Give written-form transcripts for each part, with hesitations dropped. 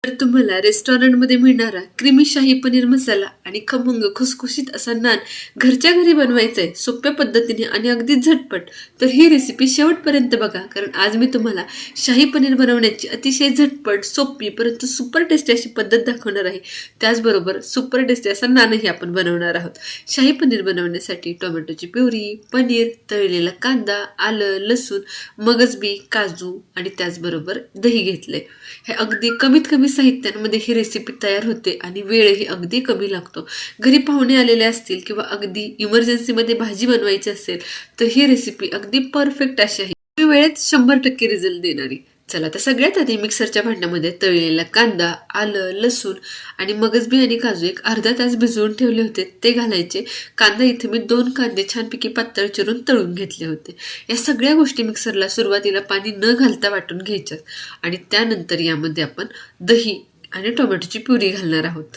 तर तुम्हाला रेस्टॉरंटमध्ये मिळणारा क्रीमी शाही पनीर मसाला आणि खमंग खुसखुशीत असा नान घरच्या घरी बनवायचा आहे सोप्या पद्धतीने आणि अगदी झटपट. तर ही रेसिपी शेवटपर्यंत बघा, कारण आज मी तुम्हाला शाही पनीर बनवण्याची अतिशय झटपट, सोपी परंतु सुपर टेस्टी अशी पद्धत दाखवणार आहे. त्याचबरोबर सुपर टेस्टी असा नानही आपण बनवणार आहोत. शाही पनीर बनवण्यासाठी टोमॅटोची प्युरी, पनीर, तळलेला कांदा, आलं, लसूण, मगजबी, काजू आणि त्याचबरोबर दही घेतले. हे अगदी कमीत कमी साहित्यांमध्ये ही रेसिपी तयार होते आणि वेळही अगदी कमी लागतो. घरी पाहुणे आलेले असतील किंवा अगदी इमर्जन्सीमध्ये भाजी बनवायची असेल तर ही रेसिपी अगदी परफेक्ट अशी आहे. कमी वेळेत 100% रिझल्ट देणारी. चला, तर सगळ्यात आधी मिक्सरच्या भांड्यामध्ये तळलेला कांदा, आलं, लसूण आणि मगजबी आणि काजू एक अर्धा तास भिजवून ठेवले होते ते घालायचे. कांदा इथे मी 2 कांदे छानपैकी पातळ चिरून तळून घेतले होते. या सगळ्या गोष्टी मिक्सरला सुरुवातीला पाणी न घालता वाटून घ्यायच्यात आणि त्यानंतर यामध्ये आपण दही आणि टोमॅटोची प्युरी घालणार आहोत.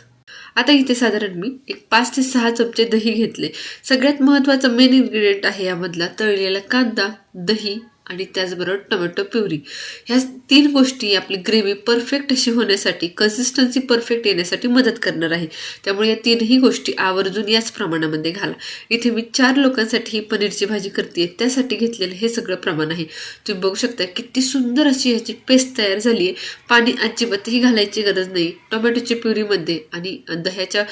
आता इथे साधारण मी एक 5 ते 6 चमचे दही घेतले. सगळ्यात महत्त्वाचा मेन इन्ग्रेडियंट आहे यामधला तळलेला कांदा, दही आणि त्याचबरोबर टोमॅटो प्युरी. ह्या 3 गोष्टी आपली ग्रेव्ही परफेक्ट अशी होण्यासाठी, कन्सिस्टन्सी परफेक्ट येण्यासाठी मदत करणार आहे. त्यामुळे या 3ही गोष्टी आवर्जून याच प्रमाणामध्ये घाला. इथे मी 4 लोकांसाठी ही पनीरची भाजी करते, त्यासाठी घेतलेलं हे सगळं प्रमाण आहे. तुम्ही बघू शकता किती सुंदर अशी ह्याची पेस्ट तयार झाली आहे. पाणी अजिबातही घालायची गरज नाही. टोमॅटोच्या प्युरीमध्ये आणि दह्याच्या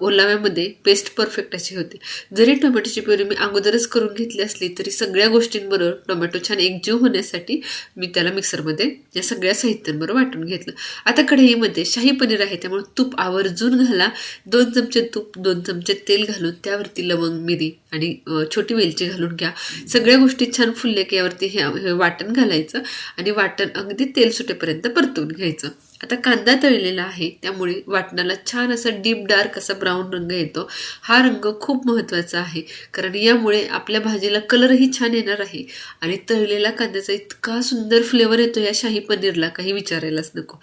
ओलाव्यामध्ये पेस्ट परफेक्ट अशी होते. जरी टोमॅटोची प्युरी मी अगोदरच करून घेतली असली तरी सगळ्या गोष्टींबरोबर टोमॅटो छान एकजीव होण्यासाठी मी त्याला मिक्सरमध्ये या सगळ्या साहित्यांबरोबर वाटून घेतलं. आता कढईमध्ये शाही पनीर आहे त्यामुळे तूप आवर्जून घाला. 2 चमचे तूप, 2 चमचे तेल घालून त्यावरती लवंग, मिरी आणि छोटी वेलची घालून घ्या. सगळ्या गोष्टी छान फुलल्या की यावरती हे वाटण घालायचं आणि वाटण अगदी तेल सुटेपर्यंत परतवून घ्यायचं. आता कांदा तळलेला आहे त्यामुळे वाटणाला छान असा डीप डार्क असा ब्राऊन रंग येतो. हा रंग खूप महत्त्वाचा आहे, कारण यामुळे आपल्या भाजीला कलरही छान येणार आहे आणि तळलेला कांद्याचा इतका सुंदर फ्लेवर येतो या शाही पनीरला, काही विचारायलाच नको.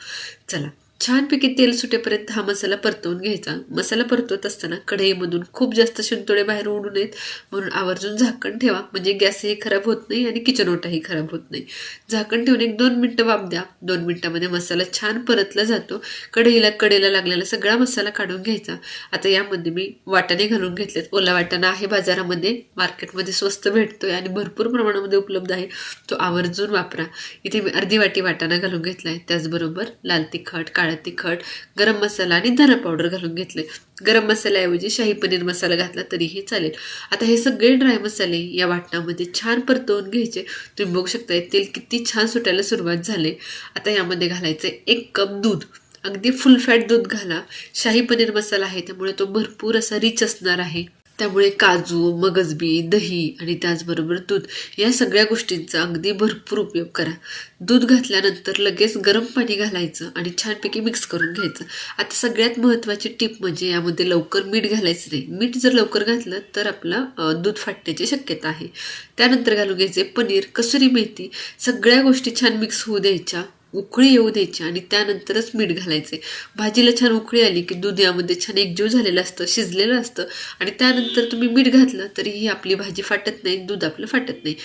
चला, छानपैकी तेल सुटेपर्यंत हा मसाला परतवून घ्यायचा. मसाला परतवत असताना कढईमधून खूप जास्त शिंतोडे बाहेर उडू नयेत म्हणून आवर्जून झाकण ठेवा, म्हणजे गॅसही खराब होत नाही आणि किचन ओटाही खराब होत नाही. झाकण ठेवून एक 2 मिनटं वाफ द्या. 2 मिनटामध्ये मसाला छान परतला जातो. कढईला लागलेला सगळा मसाला काढून घ्यायचा. आता यामध्ये मी वाटाणे घालून घेतलेत. ओला वाटाणा आहे बाजारामध्ये, मार्केटमध्ये स्वस्त भेटतोय आणि भरपूर प्रमाणामध्ये उपलब्ध आहे, तो आवर्जून वापरा. इथे मी अर्धी वाटी वाटाणा घालून घेतला आहे. त्याचबरोबर लाल तिखट, काळा तिखट, गरम मसाला आणि धना पावडर घालून घेतले. गरम मसाल्याऐवजी शाही पनीर मसाला घातला तरीही चालेल. आता हे सगळे ड्राय मसाले या वाटणामध्ये छान परतवून घ्यायचे. तुम्ही बघू शकता तेल किती छान सुटायला सुरुवात झाली. आता यामध्ये घालायचं 1 कप दूध. अगदी फुल फॅट दूध घाला. शाही पनीर मसाला आहे त्यामुळे तो भरपूर असा रिच असणार आहे. त्यामुळे काजू, मगजबी, दही आणि त्याचबरोबर दूध या सगळ्या गोष्टींचा अगदी भरपूर उपयोग करा. दूध घातल्यानंतर लगेच गरम पाणी घालायचं आणि छानपैकी मिक्स करून घ्यायचं. आता सगळ्यात महत्त्वाची टिप म्हणजे यामध्ये लवकर मीठ घालायचं नाही. मीठ जर लवकर घातलं तर आपलं दूध फाटण्याची शक्यता आहे. त्यानंतर घालून घ्यायचे पनीर, कसुरी मेथी, सगळ्या गोष्टी छान मिक्स होऊ द्यायच्या, उकळी येऊ द्यायची आणि त्यानंतरच मीठ घालायचे. भाजीला छान उकळी आली की दूध यामध्ये छान एकजीव झालेलं असतं, शिजलेलं असतं आणि त्यानंतर तुम्ही मीठ घातलं तरीही आपली भाजी फाटत नाही, दूध आपलं फाटत नाही.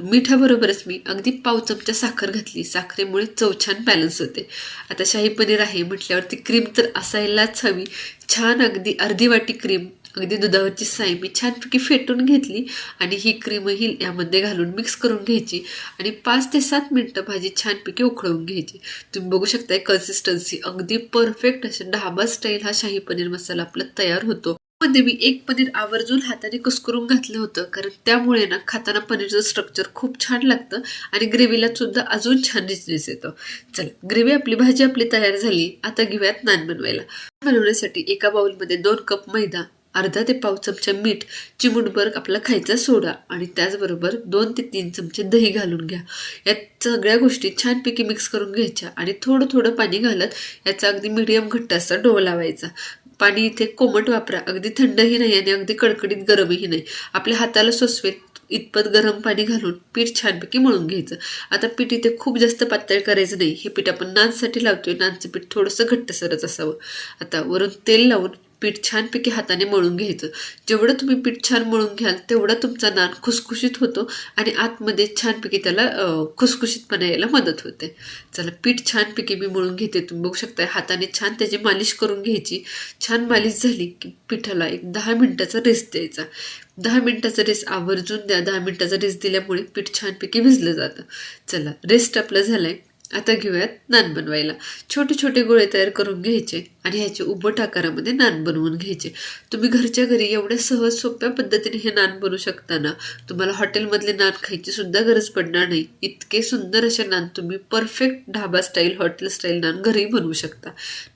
मिठाबरोबरच मी अगदी पाव चमचा साखर घातली. साखरेमुळे चव छान बॅलन्स होते. आता शाही पनीर आहे म्हटल्यावरती क्रीम तर असायलाच हवी. छान अगदी अर्धी वाटी क्रीम, अगदी दुधावरची साय मी छानपैकी फेटून घेतली आणि ही क्रीमही यामध्ये घालून मिक्स करून घ्यायची आणि 5 ते 7 मिनटं भाजी छानपैकी उकळवून घ्यायची. तुम्ही बघू शकताय कन्सिस्टन्सी अगदी परफेक्ट अशी ढाबा स्टाईल हा शाही पनीर मसाला आपला तयार होतो. मध्ये मी 1 पनीर आवर्जून हाताने कुस्करून घातलं होतं, कारण त्यामुळे ना खाताना पनीरचं स्ट्रक्चर खूप छान लागतं आणि ग्रेव्हीला सुद्धा अजून छान रिचनेस येतो. चला, ग्रेव्ही आपली, भाजी आपली तयार झाली. आता घेऊयात नान बनवायला. बनवण्यासाठी एका बाउलमध्ये 2 कप मैदा, अर्धा ते पाव चमचा मीठ, चिमूटभर आपला खायचा सोडा आणि त्याचबरोबर 2 ते 3 चमचे दही घालून घ्या. या सगळ्या गोष्टी छानपैकी मिक्स करून घ्यायच्या आणि थोडं थोडं पाणी घालत याचा अगदी मीडियम घट्ट असा डो लावायचा. पाणी इथे कोमट वापरा, अगदी थंडही नाही आणि अगदी कडकडीत गरमही नाही. आपल्या हाताला सोसवेल इतपत गरम पाणी घालून पीठ छानपैकी मळून घ्यायचं. आता पीठ इथे खूप जास्त पातळ करायचं नाही. हे पीठ आपण नानसाठी लावतोय, नानचं पीठ थोडंसं घट्टसरच असावं. आता वरून तेल लावून पीठ छानपैकी हाताने मळून घ्यायचं. जेवढं तुम्ही पीठ छान मळून घ्याल तेवढा तुमचा नान खुसखुशीत होतो आणि आतमध्ये छानपैकी त्याला खुसखुशीतपणा यायला मदत होते. चला, पीठ छानपैकी मी मळून घेते. तुम्ही बघू शकता हाताने छान त्याची मालिश करून घ्यायची. छान मालिश झाली की पिठाला एक 10 मिनिटाचा रेस्ट द्यायचा. 10 मिनिटाचा रेस्ट आवर्जून द्या. 10 मिनिटाचा रेस्ट दिल्यामुळे पीठ छानपैकी भिजलं जातं. चला, रेस्ट आपला झालाय. आता घेऊयात नान बनवायला. छोटे छोटे गोळे तयार करून घ्यायचे आणि ह्याचे उभट आकारामध्ये नान बनवून घ्यायचे. तुम्ही घरच्या घरी एवढ्या सहज सोप्या पद्धतीने हे नान बनवू शकता ना, तुम्हाला हॉटेलमधले नान खायची सुद्धा गरज पडणार नाही. इतके सुंदर असे नान तुम्ही perfect dhaba style, hotel style naan घरी बनवू शकता.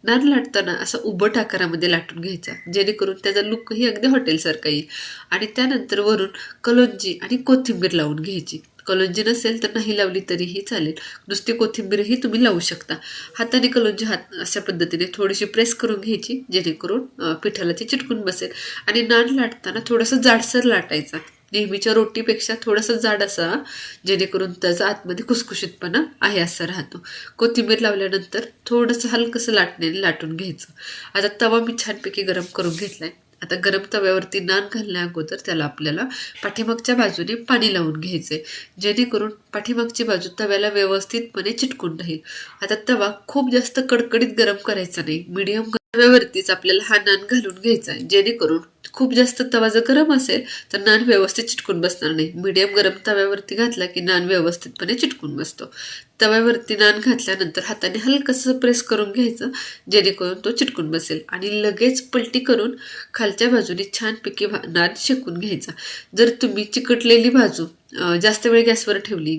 नान लाटताना असा उभट आकारामध्ये लाटून घ्यायचा, जेणेकरून त्याचा लुकही अगदी हॉटेलसारखा येईल. आणि त्यानंतर वरून कलोंजी आणि कोथिंबीर लावून घ्यायची. कलोंजी नसेल तर नाही लावली तरीही चालेल, नुसती कोथिंबीरही तुम्ही लावू शकता. हाताने कलोंजी अशा पद्धतीने थोडीशी प्रेस करून घ्यायची, जेणेकरून पिठाला ती चिटकून बसेल. आणि नान लाटताना थोडंसं जाडसर लाटायचा, नेहमीच्या रोटीपेक्षा थोडासा जाड असा, जेणेकरून त्याचा आतमध्ये खुसखुशीतपणा आहे असा राहतो. कोथिंबीर लावल्यानंतर थोडंसं हलकंसं लाटण्याने लाटून घ्यायचं. आता तवा मी छानपैकी गरम करून घेतलाय. आता गरम तव्यावरती नान घालण्या अगोदर त्याला आपल्याला पाठीमागच्या बाजूने पाणी लावून घ्यायचंय, जेणेकरून पाठीमागची बाजू तव्याला व्यवस्थितपणे चिटकून राहील. आता तवा खूप जास्त कडकडीत गरम करायचा नाही, मीडियम तव्यावरतीच आपल्याला हा नान घालून घ्यायचा आहे, जेणेकरून खूप जास्त तवा जर गरम असेल तर नान व्यवस्थित चिटकून बसणार नाही. मीडियम गरम तव्यावरती घातला की नान व्यवस्थितपणे चिटकून बसतो. तव्यावरती नान घातल्यानंतर हाताने हलकंसं प्रेस करून घ्यायचं, जेणेकरून तो चिटकून बसेल. आणि लगेच पलटी करून खालच्या बाजूने छानपैकी नान शेकून घ्यायचा. जर तुम्ही चिकटलेली बाजू जास्त वेळ गॅसवर ठेवली,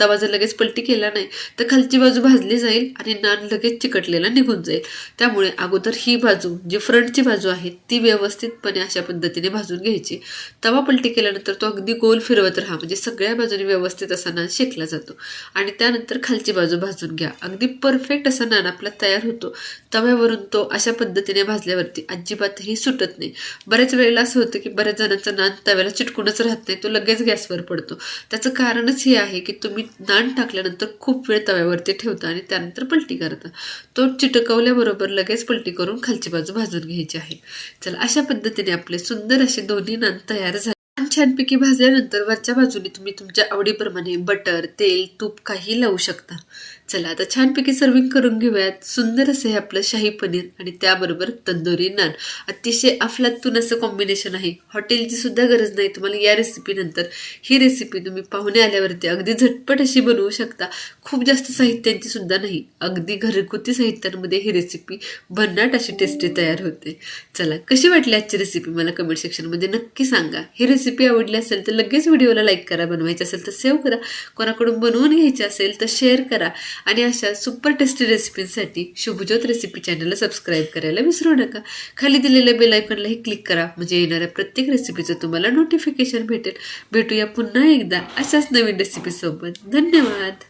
तवा जर लगेच पलटी केला नाही तर खालची बाजू भाजली जाईल आणि नान लगेच चिकटलेला निघून जाईल. त्यामुळे अगोदर ही बाजू, जी फ्रंटची बाजू आहे, ती व्यवस्थितपणे अशा पद्धतीने भाजून घ्यायची. तवा पलटी केल्यानंतर तो अगदी गोल फिरवत राहा, म्हणजे सगळ्या बाजूने व्यवस्थित असा नान शेकला जातो. आणि त्यानंतर खालची बाजू भाजून घ्या. अगदी परफेक्ट असा नान आपला तयार होतो. तव्यावरून तो अशा पद्धतीने भाजल्यावरती अजिबातही सुटत नाही. बऱ्याच वेळेला असं होतं की बऱ्याच जणांचा नान तव्याला चिटकूनच राहत नाही, तो लगेच गॅसवर पडतो. त्याचं कारणच हे आहे की तुम्ही नान टाकल्यानंतर खूप वेळ तव्यावरती ठेवता आणि त्यानंतर पलटी करता. तो चिटकवल्याबरोबर लगेच पलटी करून खालची बाजू भाजून घ्यायची आहे. चला, अशा पद्धतीने आपले सुंदर असे दोन्ही नान तयार झाले. छानपैकी भाजल्यानंतर वरच्या बाजूने तुम्ही तुमच्या आवडीप्रमाणे बटर, तेल, तूप काही लावू शकता. चला, आता छानपैकी सर्विंग करून घेऊयात. सुंदर असे हे आपलं शाही पनीर आणि त्याबरोबर तंदुरी नान. अतिशय अफलातून असं कॉम्बिनेशन आहे. हॉटेलची सुद्धा गरज नाही तुम्हाला या रेसिपीनंतर. ही रेसिपी तुम्ही पाहुणे आल्यावरती अगदी झटपट अशी बनवू शकता. खूप जास्त साहित्यांची सुद्धा नाही, अगदी घरगुती साहित्यांमध्ये ही रेसिपी भन्नाट अशी टेस्टी तयार होते. चला, कशी वाटली आजची रेसिपी मला कमेंट सेक्शनमध्ये नक्की सांगा. ही रेसिपी आवडली असेल तर लगेच व्हिडिओला लाईक करा, बनवायची असेल तर सेव्ह करा, कोणाकडून बनवून घ्यायची असेल तर शेअर करा. आणि अशा सुपर टेस्टी रेसिपींसाठी शुभज्योत रेसिपी चॅनलला सबस्क्राईब करायला विसरू नका. खाली दिलेल्या बेल आयकॉनलाही क्लिक करा, म्हणजे येणाऱ्या प्रत्येक रेसिपीचं तुम्हाला नोटिफिकेशन भेटेल. भेटूया पुन्हा एकदा अशाच नवीन रेसिपीसोबत. धन्यवाद.